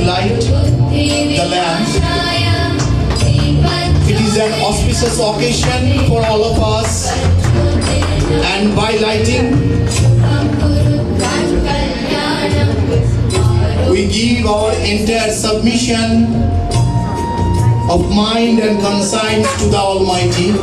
light the lamp. It is an auspicious occasion for all of us, and by lighting, we give our entire submission of mind and conscience to the Almighty.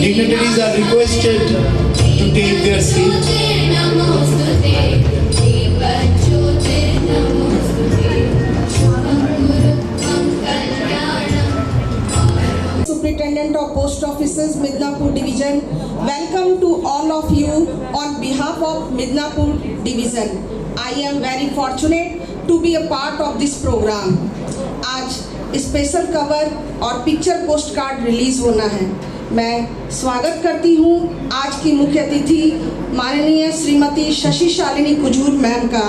Dignitaries are requested to take their seat. Superintendent of Post Offices, Midnapur Division, welcome to all of you on behalf of Midnapur Division. I am very fortunate to be a part of this program. आज special cover और picture post card release होना है। मैं स्वागत करती हूँ आज की मुख्य अतिथि माननीय श्रीमती शशि शालिनी कुजूर मैम का।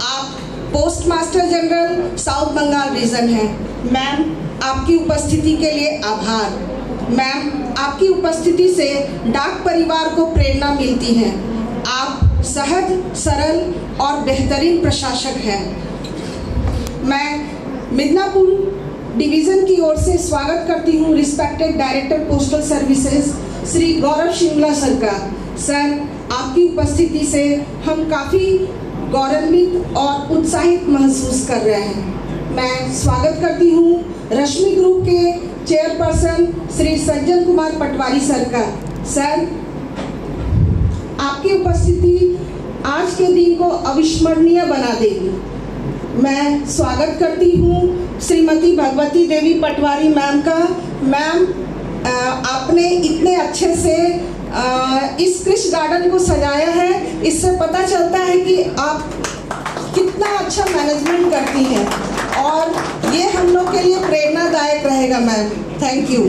आप post master general south Bengal region हैं। मैम, आपकी उपस्थिति के लिए आभार। मैम, आपकी उपस्थिति से डाक परिवार को प्रेरणा मिलती है। आप सहज, सरल और बेहतरीन प्रशासक हैं। मैं मिदनापुर डिवीज़न की ओर से स्वागत करती हूँ respected director postal services Shri Gaurav Shimla sir का। सर, आपकी उपस्थिति से हम काफ़ी गौरवान्वित और उत्साहित महसूस कर रहे हैं। मैं स्वागत करती हूँ रश्मि ग्रुप के चेयरपर्सन श्री सज्जन कुमार पटवारी सर का। सर, आपकी उपस्थिति आज के दिन को अविस्मरणीय बना देगी। मैं स्वागत करती हूँ श्रीमती भगवती देवी पटवारी मैम का। मैम, आपने इतने अच्छे से इस कृषि गार्डन को सजाया है, इससे पता चलता है कि आप कितना अच्छा मैनेजमेंट करती हैं और ये हम लोग के लिए प्रेरणादायक रहेगा। Ma'am, thank you.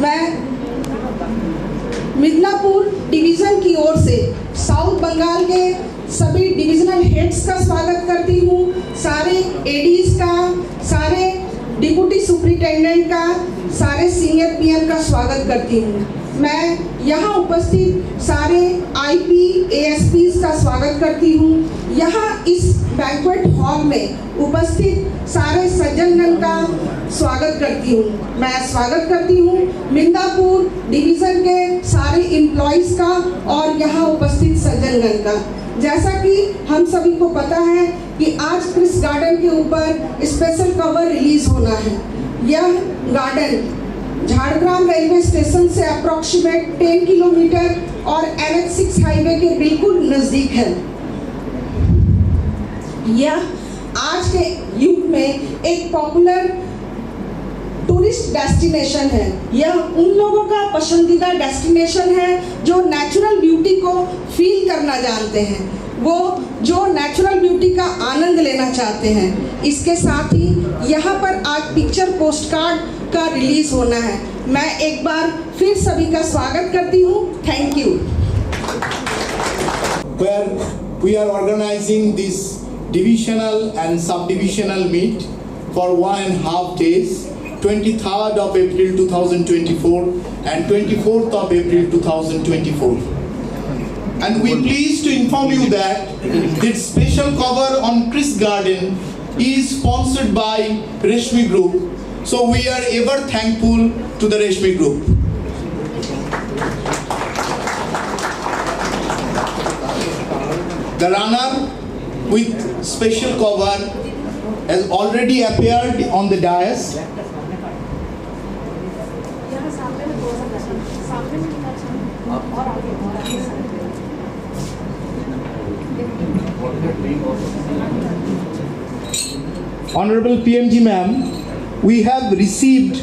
मैं मिदनापुर डिवीज़न की ओर से साउथ बंगाल के सभी डिविजनल हेड्स का स्वागत करती हूँ, सारे एडीज का, सारे डिप्टी सुपरिटेंडेंट का, सारे सीनियर पीएम का स्वागत करती हूँ। मैं यहाँ उपस्थित सारे आईपी एएसपीज का स्वागत करती हूँ। यहाँ इस बैंक्वेट हॉल में उपस्थित सारे सज्जनगण का स्वागत करती हूँ। मैं स्वागत करती हूँ मिदनापुर डिवीज़न के सारे एम्प्लॉइज़ का और यहाँ उपस्थित सज्जनगण का। जैसा कि हम सभी को पता है कि आज कृषि गार्डन के ऊपर स्पेशल कवर रिलीज होना है। यह गार्डन झाड़ग्राम रेलवे स्टेशन से अप्रॉक्सीमेट 10 किलोमीटर और NH6 हाईवे के बिल्कुल नज़दीक है। यह आज के युग में एक पॉपुलर टूरिस्ट डेस्टिनेशन है। यह उन लोगों का पसंदीदा डेस्टिनेशन है जो नेचुरल ब्यूटी को फील करना जानते हैं, वो जो नेचुरल ब्यूटी का आनंद लेना चाहते हैं। इसके साथ ही यहाँ पर आज पिक्चर पोस्ट कार्ड का रिलीज होना है। मैं एक बार फिर सभी का स्वागत करती हूँ। Thank you. Where we are organizing this divisional and subdivisional meet for 1.5 days, 23rd of April 2024 and 24th of April 2024. And we are pleased to inform you that this special cover on Chris Garden is sponsored by Reshmi Group. So we are ever thankful to the Reshmi Group. The runner with special cover has already appeared on the dais. Honorable PMG ma'am, we have received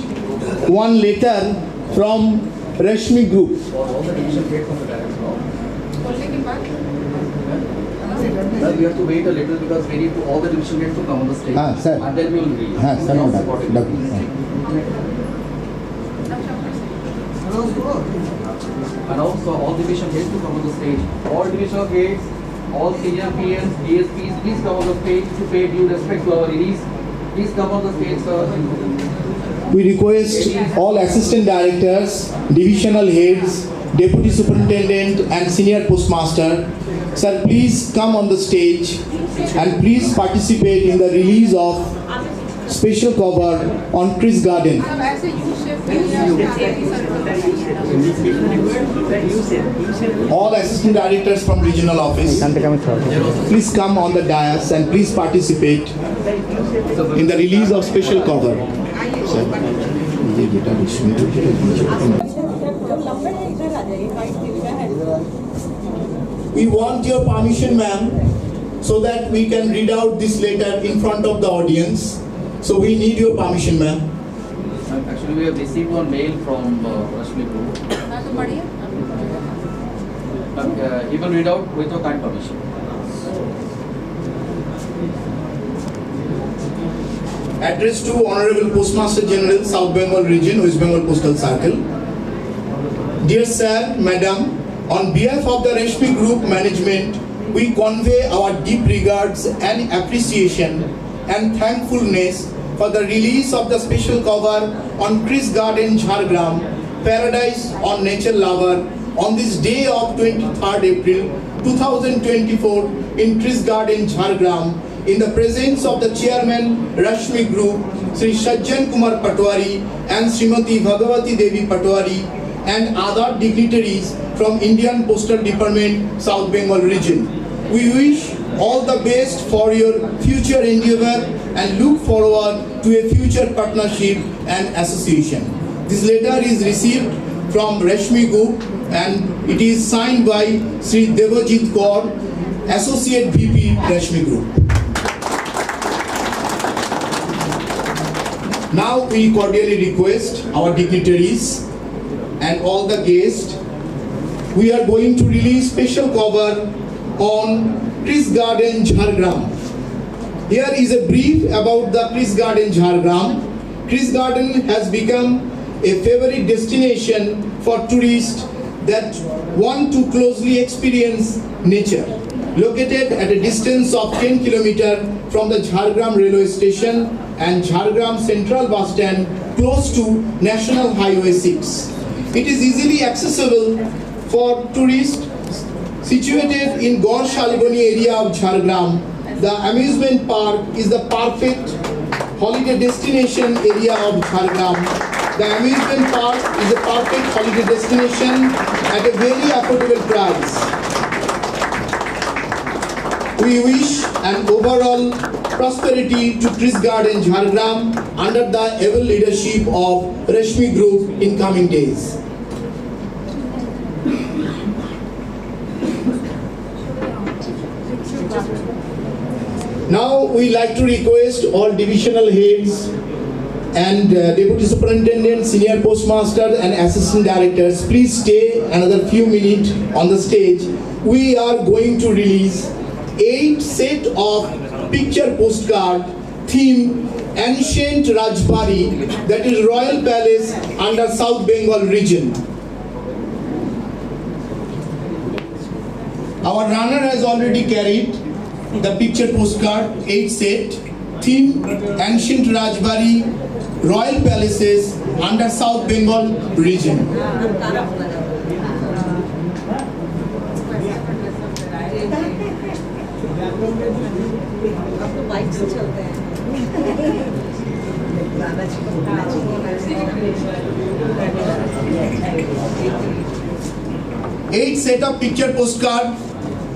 one letter from Reshmi Group. We have to wait a little because we need to all the division heads to come on the stage. Sir. And then we will release. Sir, no, doctor. And also all division heads to come on the stage. All division heads, all senior PMs, DSPs, please come on the stage to pay due respect to our release. Please come on the stage, sir. We request all assistant directors, divisional heads, deputy superintendent and senior postmaster, sir, please come on the stage and please participate in the release of special cover on Chris Garden. All assistant directors from regional office, please come on the dais and please participate in the release of special cover. We want your permission, ma'am, so that we can read out this letter in front of the audience. So we need your permission, ma'am. Actually, we have received one mail from Rashmi Group. He will read out with your kind permission. Address to Honorable Postmaster General, South Bengal Region, West Bengal Postal Circle. Dear Sir, Madam, on behalf of the Rashmi Group management, we convey our deep regards and appreciation and thankfulness for the release of the special cover on Chris Garden, Jhargram, Paradise on Nature Lover, on this day of 23rd April 2024 in Chris Garden, Jhargram, in the presence of the Chairman, Rashmi Group, Sri Sajjan Kumar Patwari and Srimati Bhagavati Devi Patwari and other dignitaries from Indian Postal Department, South Bengal Region. We wish all the best for your future endeavor and look forward to a future partnership and association. This letter is received from Rashmi Group and it is signed by Sri Devajit Kaur, Associate VP, Rashmi Group. Now we cordially request our dignitaries and all the guests, we are going to release special cover on Chris Garden, Jhargram. Here is a brief about the Chris Garden, Jhargram. Chris Garden has become a favorite destination for tourists that want to closely experience nature. Located at a distance of 10 km from the Jhargram railway station and Jhargram Central Bus Stand, close to National Highway 6. It is easily accessible for tourists situated in Gaur Shaligoni area of Jhargram. The amusement park is the perfect holiday destination area of Jhargram. The amusement park is a perfect holiday destination at a very affordable price. We wish an overall prosperity to Chris Garden, Jhargram under the able leadership of Rashmi Group in coming days. Now we like to request all divisional heads and deputy superintendent, senior postmaster and assistant directors, please stay another few minutes on the stage. We are going to release 8 set of picture postcard theme Ancient Rajbari, that is Royal Palace under South Bengal region. Our runner has already carried the picture postcard 8 set theme Ancient Rajbari, Royal Palaces under South Bengal region. Eight set of picture postcard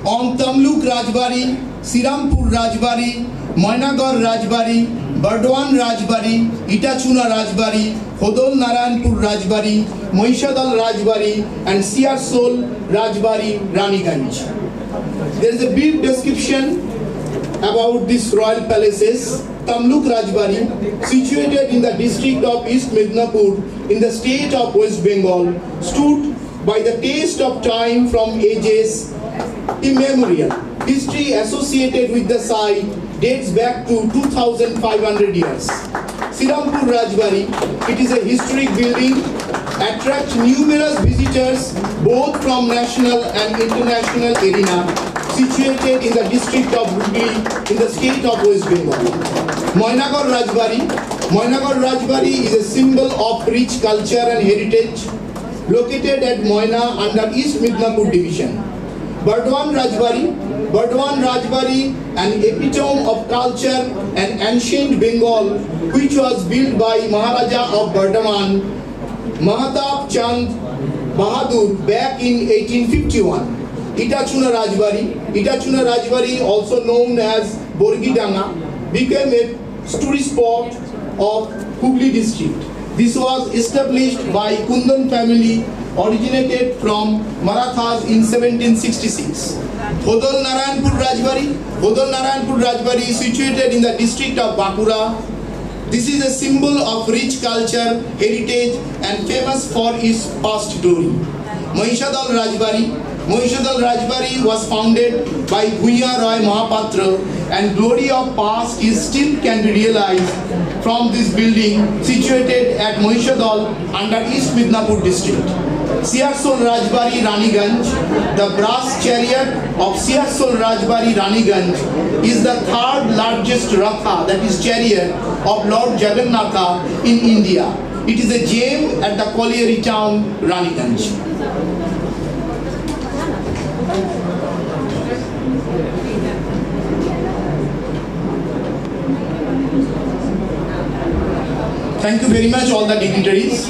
on Tamluk Rajbari, Sirampur Rajbari, Moinagar Rajbari, Bardwan Rajbari, Itachuna Rajbari, Hodol Narayanpur Rajbari, Moishadal Rajbari and Siarsol Rajbari, Raniganj. There is a brief description about these royal palaces. Tamluk Rajbari, situated in the district of East Midnapur in the state of West Bengal, stood by the test of time from ages immemorial. History associated with the site dates back to 2,500 years. Sirampur Rajbari, it is a historic building, attracts numerous visitors both from national and international arena, situated in the district of Hooghly in the state of West Bengal. Moynagar Rajbari is a symbol of rich culture and heritage, located at Moyna under East Midnapur division. Bardwan Rajbari, an epitome of culture and ancient Bengal, which was built by Maharaja of Bardhaman, Mahatab Chand Bahadur, back in 1851. Itachuna Rajbari, also known as Borgidanga, became a tourist spot of Hooghly district. This was established by Kundan family, originated from Marathas in 1766. Hodol Narayanpur Rajbari is situated in the district of Bankura. This is a symbol of rich culture, heritage, and famous for its past glory. Mahishadal Rajbari was founded by Bhuya Roy Mahapatra, and glory of past is still can be realized from this building situated at Mahishadal under East Midnapur district. Siarsol Rajbari Raniganj, the brass chariot of Siarsol Rajbari Raniganj is the third largest ratha, that is chariot, of Lord Jagannatha in India. It is a gem at the colliery town Raniganj. Thank you very much all the dignitaries.